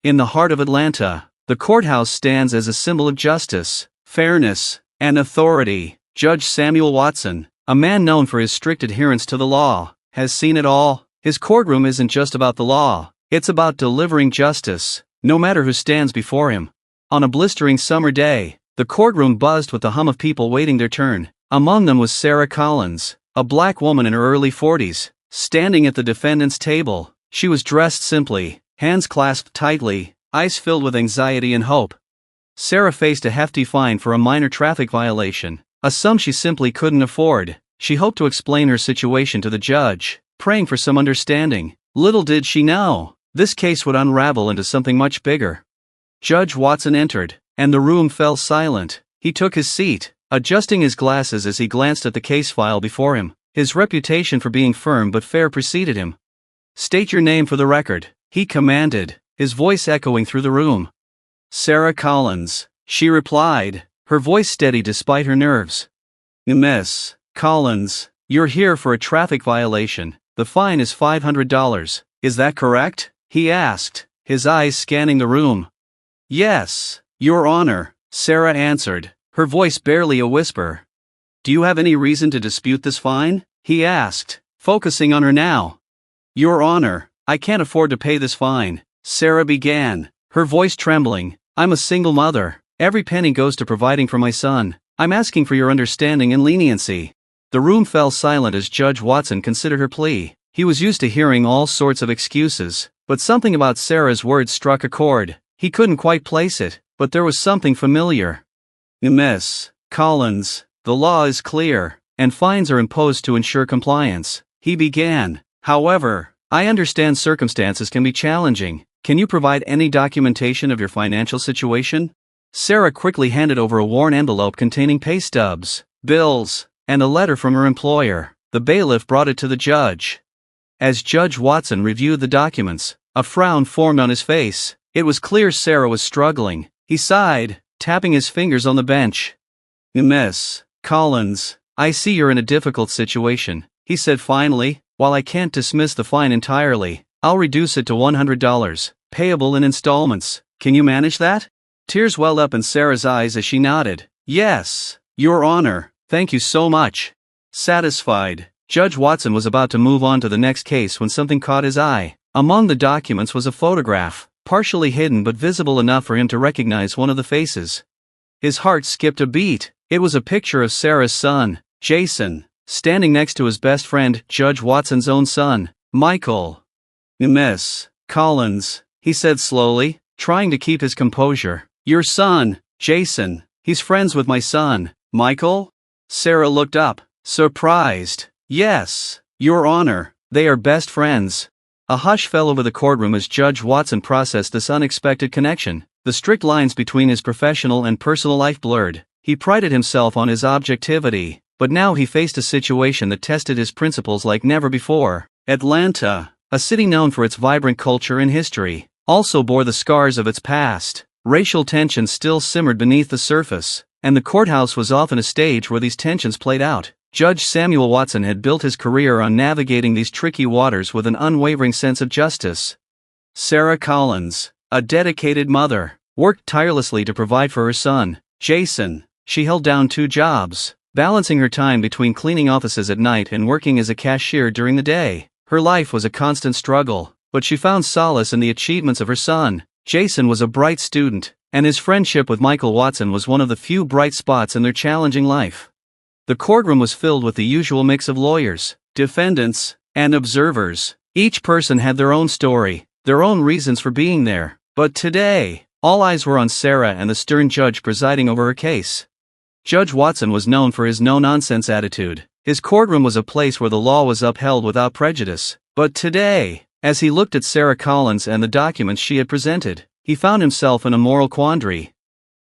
In the heart of Atlanta, the courthouse stands as a symbol of justice, fairness, and authority. Judge Samuel Watson, a man known for his strict adherence to the law, has seen it all. His courtroom isn't just about the law, it's about delivering justice, no matter who stands before him. On a blistering summer day, the courtroom buzzed with the hum of people waiting their turn. Among them was Sarah Collins, a black woman in her early 40s, standing at the defendant's table. She was dressed simply, hands clasped tightly, eyes filled with anxiety and hope. Sarah faced a hefty fine for a minor traffic violation, a sum she simply couldn't afford. She hoped to explain her situation to the judge, praying for some understanding. Little did she know, this case would unravel into something much bigger. Judge Watson entered, and the room fell silent. He took his seat, adjusting his glasses as he glanced at the case file before him. His reputation for being firm but fair preceded him. "State your name for the record," he commanded, his voice echoing through the room. "Sarah Collins," she replied, her voice steady despite her nerves. "Miss Collins, you're here for a traffic violation. The fine is $500. Is that correct?" he asked, his eyes scanning the room. "Yes, Your Honor," Sarah answered, her voice barely a whisper. "Do you have any reason to dispute this fine?" he asked, focusing on her now. "Your Honor, I can't afford to pay this fine," Sarah began, her voice trembling. "I'm a single mother. Every penny goes to providing for my son. I'm asking for your understanding and leniency." The room fell silent as Judge Watson considered her plea. He was used to hearing all sorts of excuses, but something about Sarah's words struck a chord. He couldn't quite place it, but there was something familiar. "Miss Collins, the law is clear, and fines are imposed to ensure compliance," he began. "However, I understand circumstances can be challenging. Can you provide any documentation of your financial situation?" Sarah quickly handed over a worn envelope containing pay stubs, bills, and a letter from her employer. The bailiff brought it to the judge. As Judge Watson reviewed the documents, a frown formed on his face. It was clear Sarah was struggling. He sighed, tapping his fingers on the bench. "Miss Collins, I see you're in a difficult situation," he said finally. "While I can't dismiss the fine entirely, I'll reduce it to $100, payable in installments. Can you manage that?" Tears welled up in Sarah's eyes as she nodded. "Yes, Your Honor, thank you so much." Satisfied, Judge Watson was about to move on to the next case when something caught his eye. Among the documents was a photograph, partially hidden but visible enough for him to recognize one of the faces. His heart skipped a beat. It was a picture of Sarah's son, Jason, standing next to his best friend, Judge Watson's own son, Michael. "Miss Collins," he said slowly, trying to keep his composure. "Your son, Jason, he's friends with my son, Michael?" Sarah looked up, surprised. "Yes, Your Honor, they are best friends." A hush fell over the courtroom as Judge Watson processed this unexpected connection. The strict lines between his professional and personal life blurred. He prided himself on his objectivity, but now he faced a situation that tested his principles like never before. Atlanta, a city known for its vibrant culture and history, also bore the scars of its past. Racial tensions still simmered beneath the surface, and the courthouse was often a stage where these tensions played out. Judge Samuel Watson had built his career on navigating these tricky waters with an unwavering sense of justice. Sarah Collins, a dedicated mother, worked tirelessly to provide for her son, Jason. She held down 2 jobs, balancing her time between cleaning offices at night and working as a cashier during the day. Her life was a constant struggle, but she found solace in the achievements of her son. Jason was a bright student, and his friendship with Michael Watson was one of the few bright spots in their challenging life. The courtroom was filled with the usual mix of lawyers, defendants, and observers. Each person had their own story, their own reasons for being there. But today, all eyes were on Sarah and the stern judge presiding over her case. Judge Watson was known for his no-nonsense attitude. His courtroom was a place where the law was upheld without prejudice. But today, as he looked at Sarah Collins and the documents she had presented, he found himself in a moral quandary.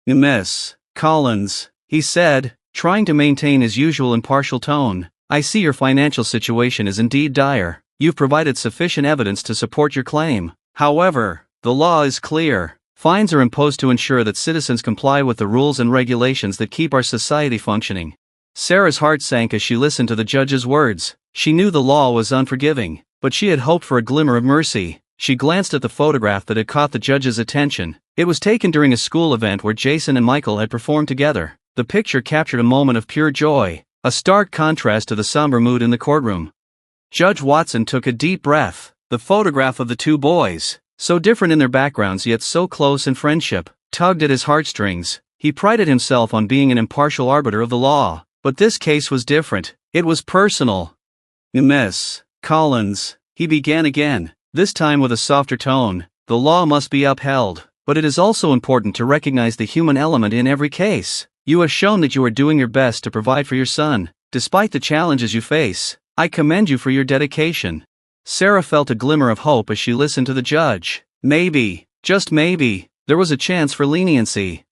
"Miss Collins," he said, trying to maintain his usual impartial tone, "I see your financial situation is indeed dire. You've provided sufficient evidence to support your claim. However, the law is clear. Fines are imposed to ensure that citizens comply with the rules and regulations that keep our society functioning." Sarah's heart sank as she listened to the judge's words. She knew the law was unforgiving, but she had hoped for a glimmer of mercy. She glanced at the photograph that had caught the judge's attention. It was taken during a school event where Jason and Michael had performed together. The picture captured a moment of pure joy, a stark contrast to the somber mood in the courtroom. Judge Watson took a deep breath. The photograph of the two boys, so different in their backgrounds yet so close in friendship, tugged at his heartstrings. He prided himself on being an impartial arbiter of the law, but this case was different. It was personal. "Miss Collins," he began again, this time with a softer tone, "the law must be upheld, but it is also important to recognize the human element in every case. You have shown that you are doing your best to provide for your son, despite the challenges you face. I commend you for your dedication." Sarah felt a glimmer of hope as she listened to the judge. Maybe, just maybe, there was a chance for leniency.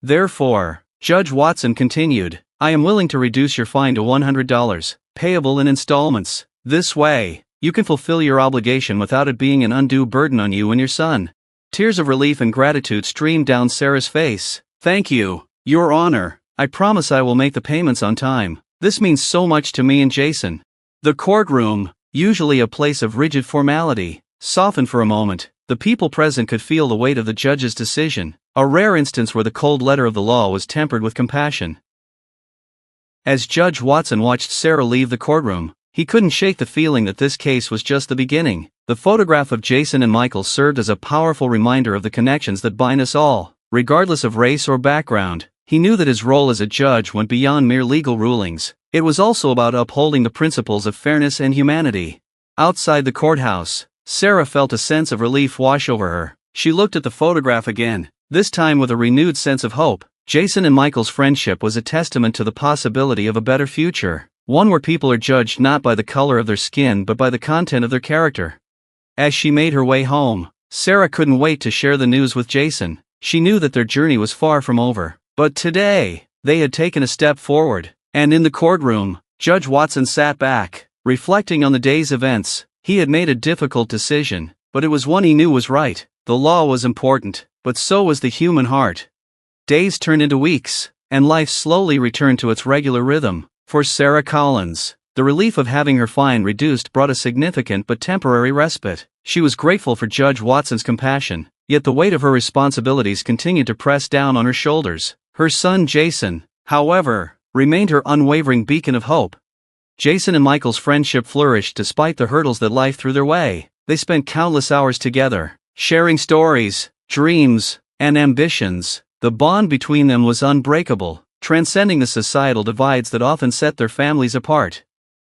"Therefore," Judge Watson continued, "I am willing to reduce your fine to $100, payable in installments. This way, you can fulfill your obligation without it being an undue burden on you and your son." Tears of relief and gratitude streamed down Sarah's face. "Thank you, Your Honor. I promise I will make the payments on time. This means so much to me and Jason." The courtroom, usually a place of rigid formality, softened for a moment. The people present could feel the weight of the judge's decision, a rare instance where the cold letter of the law was tempered with compassion. As Judge Watson watched Sarah leave the courtroom, he couldn't shake the feeling that this case was just the beginning. The photograph of Jason and Michael served as a powerful reminder of the connections that bind us all, regardless of race or background. He knew that his role as a judge went beyond mere legal rulings. It was also about upholding the principles of fairness and humanity. Outside the courthouse, Sarah felt a sense of relief wash over her. She looked at the photograph again, this time with a renewed sense of hope. Jason and Michael's friendship was a testament to the possibility of a better future, one where people are judged not by the color of their skin but by the content of their character. As she made her way home, Sarah couldn't wait to share the news with Jason. She knew that their journey was far from over, but today, they had taken a step forward. And in the courtroom, Judge Watson sat back, reflecting on the day's events. He had made a difficult decision, but it was one he knew was right. The law was important, but so was the human heart. Days turned into weeks, and life slowly returned to its regular rhythm. For Sarah Collins, the relief of having her fine reduced brought a significant but temporary respite. She was grateful for Judge Watson's compassion, yet the weight of her responsibilities continued to press down on her shoulders. Her son Jason, however, remained her unwavering beacon of hope. Jason and Michael's friendship flourished despite the hurdles that life threw their way. They spent countless hours together, sharing stories, dreams, and ambitions. The bond between them was unbreakable, transcending the societal divides that often set their families apart.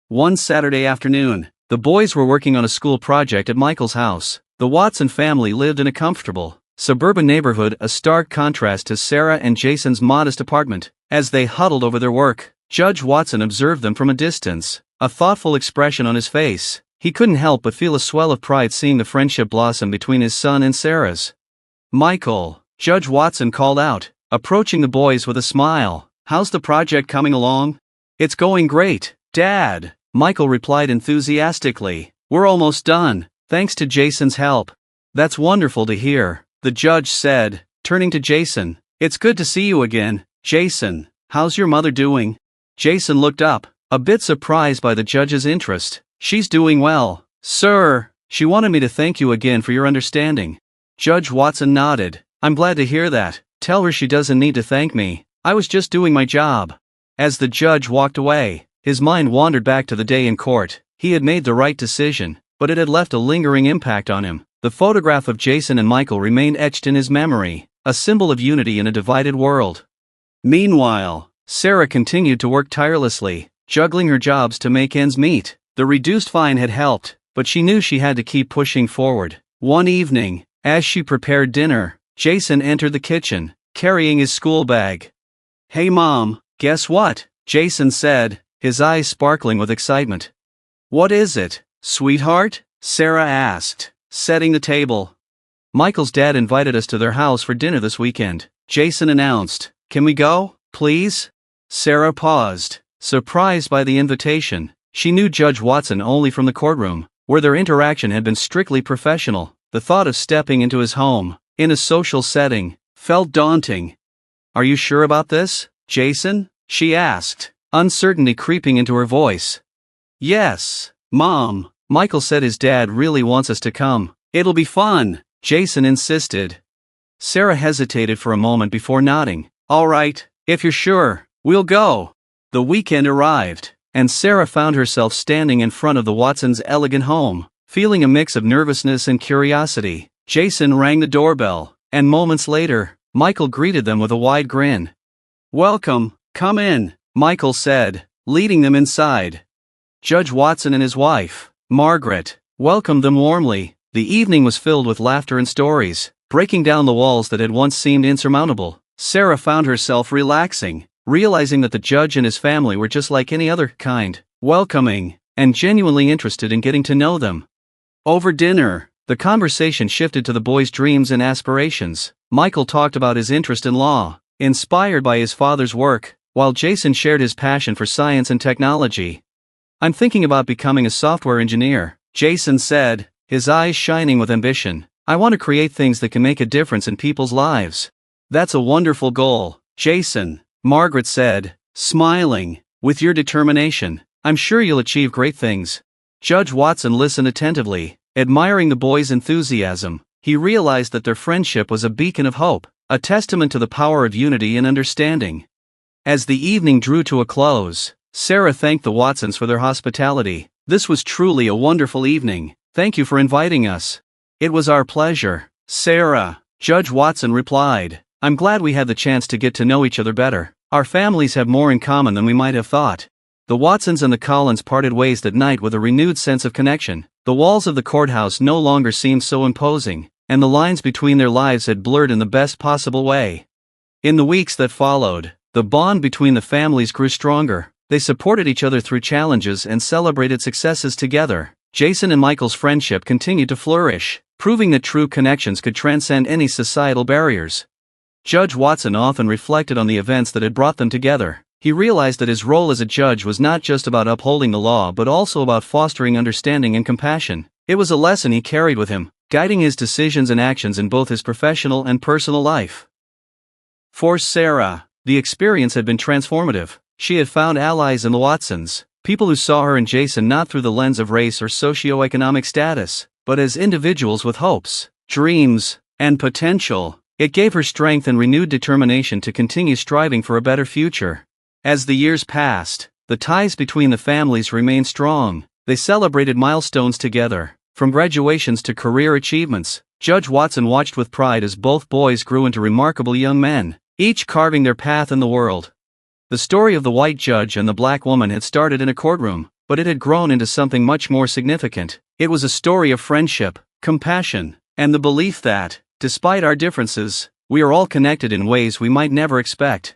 One Saturday afternoon, the boys were working on a school project at Michael's house. The Watson family lived in a comfortable, suburban neighborhood, a stark contrast to Sarah and Jason's modest apartment. As they huddled over their work, Judge Watson observed them from a distance, a thoughtful expression on his face. He couldn't help but feel a swell of pride seeing the friendship blossom between his son and Sarah's. "Michael," Judge Watson called out, approaching the boys with a smile, "how's the project coming along?" "It's going great, Dad," Michael replied enthusiastically. "We're almost done, thanks to Jason's help." "That's wonderful to hear," the judge said, turning to Jason. "It's good to see you again, Jason. How's your mother doing?" Jason looked up, a bit surprised by the judge's interest. "She's doing well, sir. She wanted me to thank you again for your understanding." Judge Watson nodded. "I'm glad to hear that. Tell her she doesn't need to thank me. I was just doing my job." As the judge walked away, his mind wandered back to the day in court. He had made the right decision, but it had left a lingering impact on him. The photograph of Jason and Michael remained etched in his memory, a symbol of unity in a divided world. Meanwhile, Sarah continued to work tirelessly, juggling her jobs to make ends meet. The reduced fine had helped, but she knew she had to keep pushing forward. One evening, as she prepared dinner, Jason entered the kitchen, carrying his school bag. "Hey Mom, guess what?" Jason said, his eyes sparkling with excitement. "What is it, sweetheart?" Sarah asked, setting the table. "Michael's dad invited us to their house for dinner this weekend," Jason announced. "Can we go, please?" Sarah paused, surprised by the invitation. She knew Judge Watson only from the courtroom, where their interaction had been strictly professional. The thought of stepping into his home, in a social setting, felt daunting. "Are you sure about this, Jason?" she asked, uncertainty creeping into her voice. "Yes, Mom. Michael said his dad really wants us to come. It'll be fun, Jason insisted. Sarah hesitated for a moment before nodding. All right, if you're sure, we'll go. The weekend arrived, and Sarah found herself standing in front of the Watsons' elegant home, feeling a mix of nervousness and curiosity. Jason rang the doorbell, and moments later, Michael greeted them with a wide grin. Welcome, come in, Michael said, leading them inside. Judge Watson and his wife, Margaret, welcomed them warmly. The evening was filled with laughter and stories, breaking down the walls that had once seemed insurmountable. Sarah found herself relaxing, realizing that the judge and his family were just like any other, kind, welcoming, and genuinely interested in getting to know them. Over dinner, the conversation shifted to the boys' dreams and aspirations. Michael talked about his interest in law, inspired by his father's work, while Jason shared his passion for science and technology. I'm thinking about becoming a software engineer, Jason said, his eyes shining with ambition. I want to create things that can make a difference in people's lives. That's a wonderful goal, Jason, Margaret said, smiling. With your determination, I'm sure you'll achieve great things. Judge Watson listened attentively, admiring the boys' enthusiasm. He realized that their friendship was a beacon of hope, a testament to the power of unity and understanding. As the evening drew to a close, Sarah thanked the Watsons for their hospitality. This was truly a wonderful evening. Thank you for inviting us. It was our pleasure, Sarah, Judge Watson replied. I'm glad we had the chance to get to know each other better. Our families have more in common than we might have thought. The Watsons and the Collins parted ways that night with a renewed sense of connection. The walls of the courthouse no longer seemed so imposing, and the lines between their lives had blurred in the best possible way. In the weeks that followed, the bond between the families grew stronger. They supported each other through challenges and celebrated successes together. Jason and Michael's friendship continued to flourish, proving that true connections could transcend any societal barriers. Judge Watson often reflected on the events that had brought them together. He realized that his role as a judge was not just about upholding the law but also about fostering understanding and compassion. It was a lesson he carried with him, guiding his decisions and actions in both his professional and personal life. For Sarah, the experience had been transformative. She had found allies in the Watsons, people who saw her and Jason not through the lens of race or socioeconomic status, but as individuals with hopes, dreams, and potential. It gave her strength and renewed determination to continue striving for a better future. As the years passed, the ties between the families remained strong. They celebrated milestones together, from graduations to career achievements. Judge Watson watched with pride as both boys grew into remarkable young men, each carving their path in the world. The story of the white judge and the black woman had started in a courtroom, but it had grown into something much more significant. It was a story of friendship, compassion, and the belief that, despite our differences, we are all connected in ways we might never expect.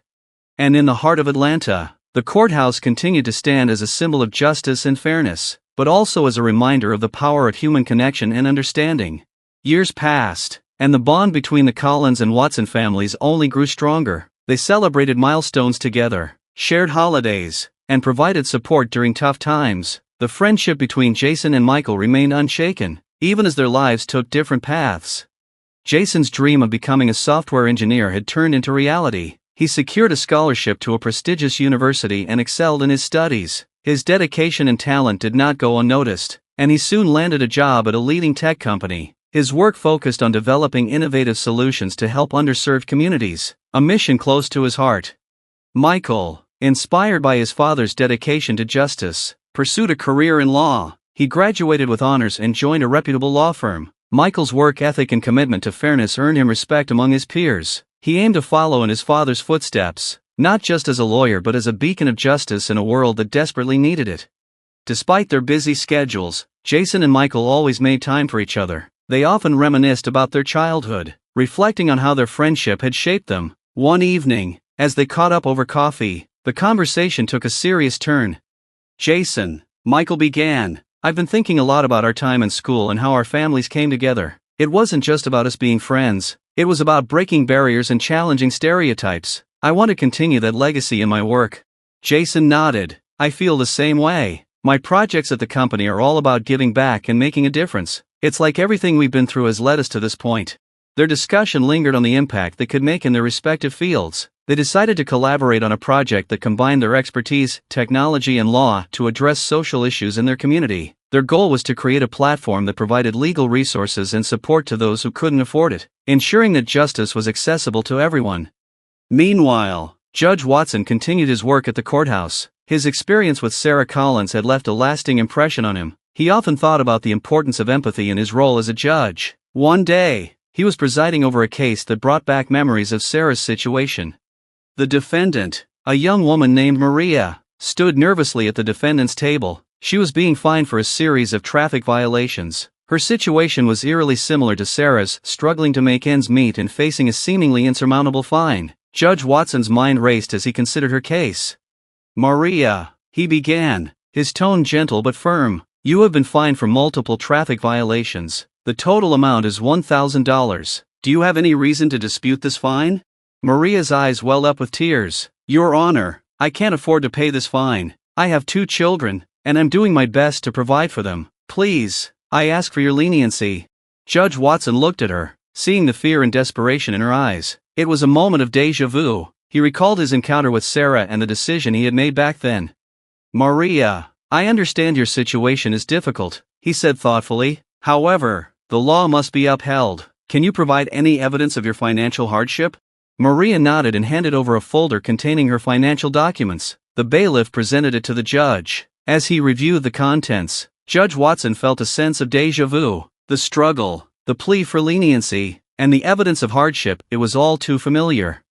And in the heart of Atlanta, the courthouse continued to stand as a symbol of justice and fairness, but also as a reminder of the power of human connection and understanding. Years passed, and the bond between the Collins and Watson families only grew stronger. They celebrated milestones together, shared holidays, and provided support during tough times. The friendship between Jason and Michael remained unshaken, even as their lives took different paths. Jason's dream of becoming a software engineer had turned into reality. He secured a scholarship to a prestigious university and excelled in his studies. His dedication and talent did not go unnoticed, and he soon landed a job at a leading tech company. His work focused on developing innovative solutions to help underserved communities, a mission close to his heart. Michael, inspired by his father's dedication to justice, pursued a career in law. He graduated with honors and joined a reputable law firm. Michael's work ethic and commitment to fairness earned him respect among his peers. He aimed to follow in his father's footsteps, not just as a lawyer but as a beacon of justice in a world that desperately needed it. Despite their busy schedules, Jason and Michael always made time for each other. They often reminisced about their childhood, reflecting on how their friendship had shaped them. One evening, as they caught up over coffee, the conversation took a serious turn. Jason, Michael began, I've been thinking a lot about our time in school and how our families came together. It wasn't just about us being friends, it was about breaking barriers and challenging stereotypes. I want to continue that legacy in my work. Jason nodded. I feel the same way. My projects at the company are all about giving back and making a difference. It's like everything we've been through has led us to this point. Their discussion lingered on the impact they could make in their respective fields. They decided to collaborate on a project that combined their expertise, technology, and law to address social issues in their community. Their goal was to create a platform that provided legal resources and support to those who couldn't afford it, ensuring that justice was accessible to everyone. Meanwhile, Judge Watson continued his work at the courthouse. His experience with Sarah Collins had left a lasting impression on him. He often thought about the importance of empathy in his role as a judge. One day, he was presiding over a case that brought back memories of Sarah's situation. The defendant, a young woman named Maria, stood nervously at the defendant's table. She was being fined for a series of traffic violations. Her situation was eerily similar to Sarah's, struggling to make ends meet and facing a seemingly insurmountable fine. Judge Watson's mind raced as he considered her case. "Maria," he began, his tone gentle but firm, "you have been fined for multiple traffic violations. The total amount is $1,000. Do you have any reason to dispute this fine?" Maria's eyes welled up with tears. "Your Honor, I can't afford to pay this fine. I have 2 children, and I'm doing my best to provide for them. Please, I ask for your leniency." Judge Watson looked at her, seeing the fear and desperation in her eyes. It was a moment of déjà vu. He recalled his encounter with Sarah and the decision he had made back then. "Maria, I understand your situation is difficult," he said thoughtfully. "However, the law must be upheld. Can you provide any evidence of your financial hardship?" Maria nodded and handed over a folder containing her financial documents. The bailiff presented it to the judge. As he reviewed the contents, Judge Watson felt a sense of déjà vu. The struggle, the plea for leniency, and the evidence of hardship, it was all too familiar.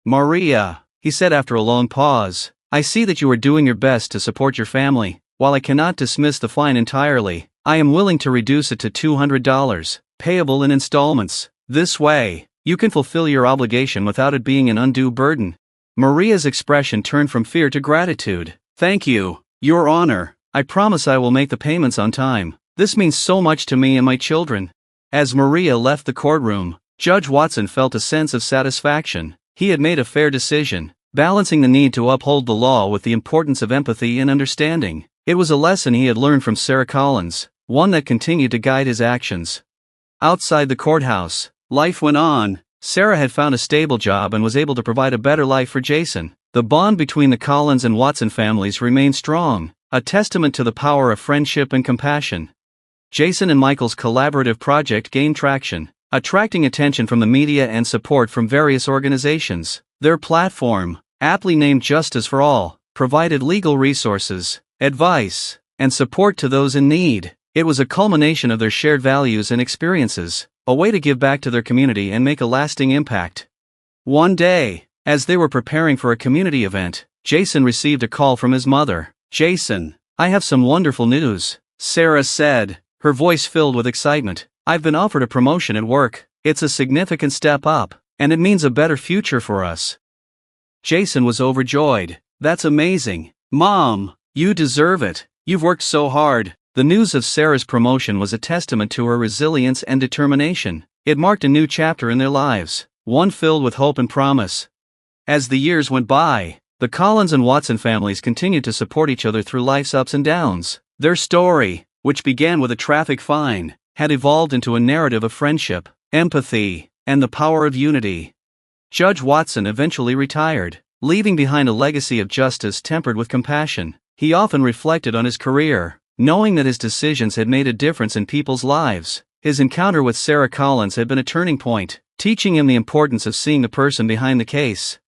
"Maria," he said after a long pause, "I see that you are doing your best to support your family. While I cannot dismiss the fine entirely, I am willing to reduce it to $200, payable in installments. This way, you can fulfill your obligation without it being an undue burden." Maria's expression turned from fear to gratitude. "Thank you, Your Honor. I promise I will make the payments on time. This means so much to me and my children." As Maria left the courtroom, Judge Watson felt a sense of satisfaction. He had made a fair decision, balancing the need to uphold the law with the importance of empathy and understanding. It was a lesson he had learned from Sarah Collins, one that continued to guide his actions. Outside the courthouse, life went on. Sarah had found a stable job and was able to provide a better life for Jason. The bond between the Collins and Watson families remained strong, a testament to the power of friendship and compassion. Jason and Michael's collaborative project gained traction, attracting attention from the media and support from various organizations. Their platform, aptly named Justice for All, provided legal resources, advice, and support to those in need. It was a culmination of their shared values and experiences, a way to give back to their community and make a lasting impact. One day, as they were preparing for a community event, Jason received a call from his mother. "Jason, I have some wonderful news," Sarah said, her voice filled with excitement. "I've been offered a promotion at work. It's a significant step up, and it means a better future for us." Jason was overjoyed. "That's amazing. Mom, you deserve it. You've worked so hard." The news of Sarah's promotion was a testament to her resilience and determination. It marked a new chapter in their lives, one filled with hope and promise. As the years went by, the Collins and Watson families continued to support each other through life's ups and downs. Their story, which began with a traffic fine, had evolved into a narrative of friendship, empathy, and the power of unity. Judge Watson eventually retired, leaving behind a legacy of justice tempered with compassion. He often reflected on his career, knowing that his decisions had made a difference in people's lives. His encounter with Sarah Collins had been a turning point, teaching him the importance of seeing the person behind the case.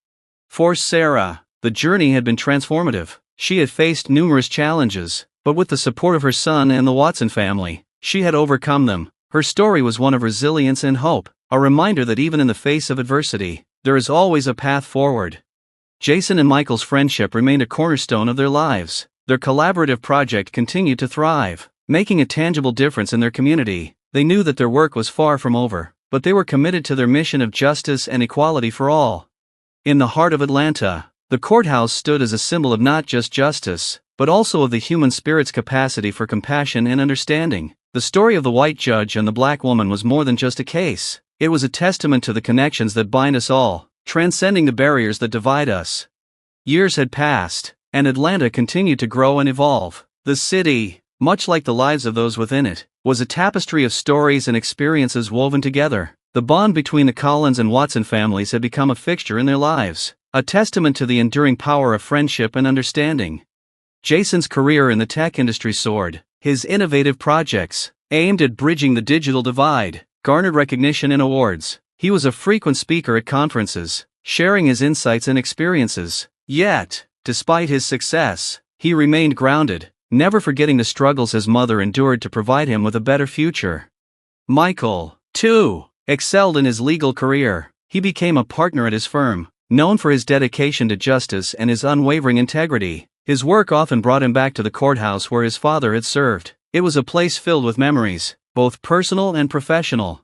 For Sarah, the journey had been transformative. She had faced numerous challenges, but with the support of her son and the Watson family, she had overcome them. Her story was one of resilience and hope, a reminder that even in the face of adversity, there is always a path forward. Jason and Michael's friendship remained a cornerstone of their lives. Their collaborative project continued to thrive, making a tangible difference in their community. They knew that their work was far from over, but they were committed to their mission of justice and equality for all. In the heart of Atlanta, the courthouse stood as a symbol of not just justice, but also of the human spirit's capacity for compassion and understanding. The story of the white judge and the black woman was more than just a case. It was a testament to the connections that bind us all, transcending the barriers that divide us. Years had passed, and Atlanta continued to grow and evolve. The city, much like the lives of those within it, was a tapestry of stories and experiences woven together. The bond between the Collins and Watson families had become a fixture in their lives, a testament to the enduring power of friendship and understanding. Jason's career in the tech industry soared. His innovative projects, aimed at bridging the digital divide, garnered recognition and awards. He was a frequent speaker at conferences, sharing his insights and experiences. Yet, despite his success, he remained grounded, never forgetting the struggles his mother endured to provide him with a better future. Michael, too, excelled in his legal career. He became a partner at his firm, known for his dedication to justice and his unwavering integrity. His work often brought him back to the courthouse where his father had served. It was a place filled with memories, both personal and professional.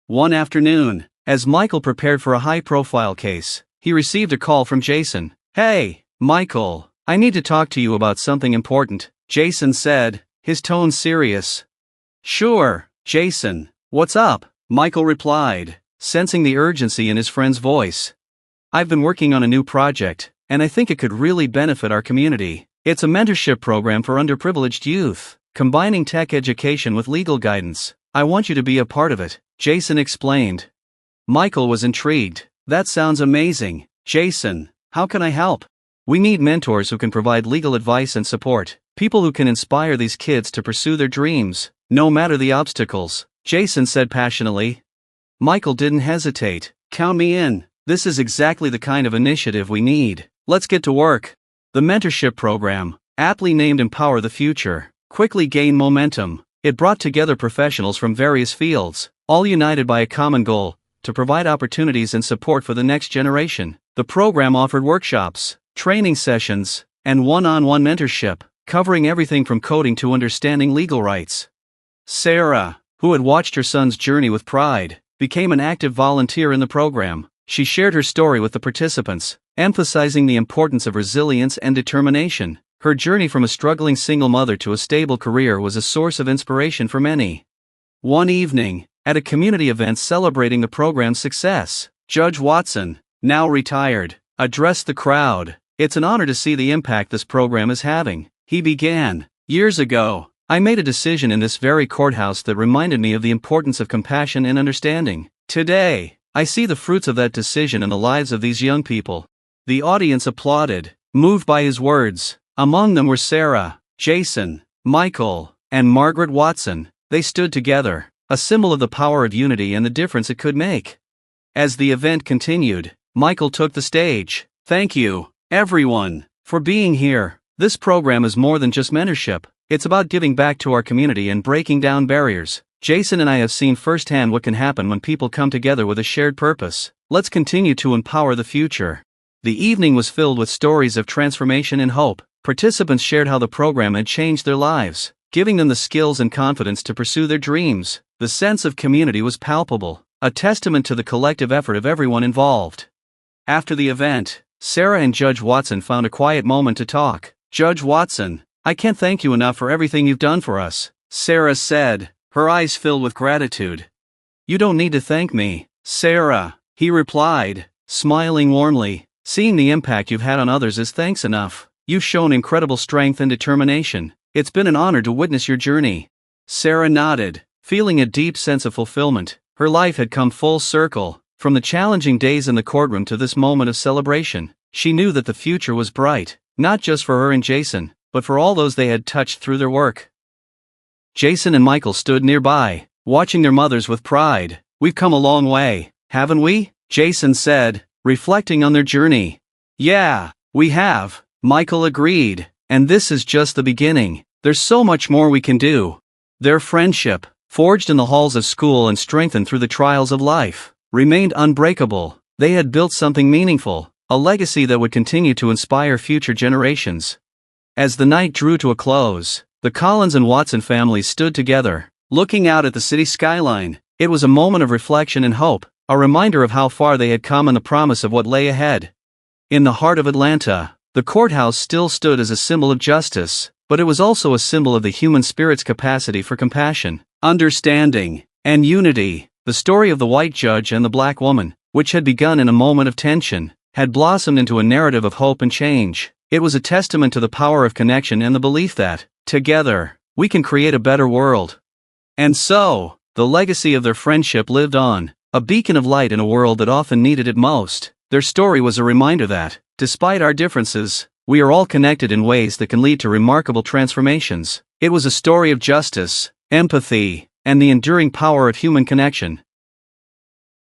One afternoon, as Michael prepared for a high-profile case, he received a call from Jason. "Hey, Michael, I need to talk to you about something important," Jason said, his tone serious. "Sure, Jason, what's up?" Michael replied, sensing the urgency in his friend's voice. "I've been working on a new project, and I think it could really benefit our community. It's a mentorship program for underprivileged youth, combining tech education with legal guidance. I want you to be a part of it," Jason explained. Michael was intrigued. "That sounds amazing, Jason. How can I help?" "We need mentors who can provide legal advice and support, people who can inspire these kids to pursue their dreams, no matter the obstacles," Jason said passionately. Michael didn't hesitate. "Count me in. This is exactly the kind of initiative we need. Let's get to work." The mentorship program, aptly named Empower the Future, quickly gained momentum. It brought together professionals from various fields, all united by a common goal: to provide opportunities and support for the next generation. The program offered workshops, training sessions, and one-on-one mentorship, covering everything from coding to understanding legal rights. Sarah, who had watched her son's journey with pride, became an active volunteer in the program. She shared her story with the participants, emphasizing the importance of resilience and determination. Her journey from a struggling single mother to a stable career was a source of inspiration for many. One evening, at a community event celebrating the program's success, Judge Watson, now retired, addressed the crowd. "It's an honor to see the impact this program is having," he began. "Years ago, I made a decision in this very courthouse that reminded me of the importance of compassion and understanding. Today, I see the fruits of that decision in the lives of these young people." The audience applauded, moved by his words. Among them were Sarah, Jason, Michael, and Margaret Watson. They stood together, a symbol of the power of unity and the difference it could make. As the event continued, Michael took the stage. "Thank you, everyone, for being here. This program is more than just mentorship. It's about giving back to our community and breaking down barriers. Jason and I have seen firsthand what can happen when people come together with a shared purpose. Let's continue to empower the future." The evening was filled with stories of transformation and hope. Participants shared how the program had changed their lives, giving them the skills and confidence to pursue their dreams. The sense of community was palpable, a testament to the collective effort of everyone involved. After the event, Sarah and Judge Watson found a quiet moment to talk. "Judge Watson, I can't thank you enough for everything you've done for us," Sarah said, her eyes filled with gratitude. "You don't need to thank me, Sarah," he replied, smiling warmly. "Seeing the impact you've had on others is thanks enough. You've shown incredible strength and determination. It's been an honor to witness your journey." Sarah nodded, feeling a deep sense of fulfillment. Her life had come full circle, from the challenging days in the courtroom to this moment of celebration. She knew that the future was bright, not just for her and Jason, but for all those they had touched through their work. Jason and Michael stood nearby, watching their mothers with pride. "We've come a long way, haven't we?" Jason said, reflecting on their journey. "Yeah, we have," Michael agreed, "and this is just the beginning. There's so much more we can do." Their friendship, forged in the halls of school and strengthened through the trials of life, remained unbreakable. They had built something meaningful, a legacy that would continue to inspire future generations. As the night drew to a close, the Collins and Watson families stood together, looking out at the city skyline. It was a moment of reflection and hope, a reminder of how far they had come and the promise of what lay ahead. In the heart of Atlanta, the courthouse still stood as a symbol of justice, but it was also a symbol of the human spirit's capacity for compassion, understanding, and unity. The story of the white judge and the black woman, which had begun in a moment of tension, had blossomed into a narrative of hope and change. It was a testament to the power of connection and the belief that, together, we can create a better world. And so, the legacy of their friendship lived on, a beacon of light in a world that often needed it most. Their story was a reminder that, despite our differences, we are all connected in ways that can lead to remarkable transformations. It was a story of justice, empathy, and the enduring power of human connection.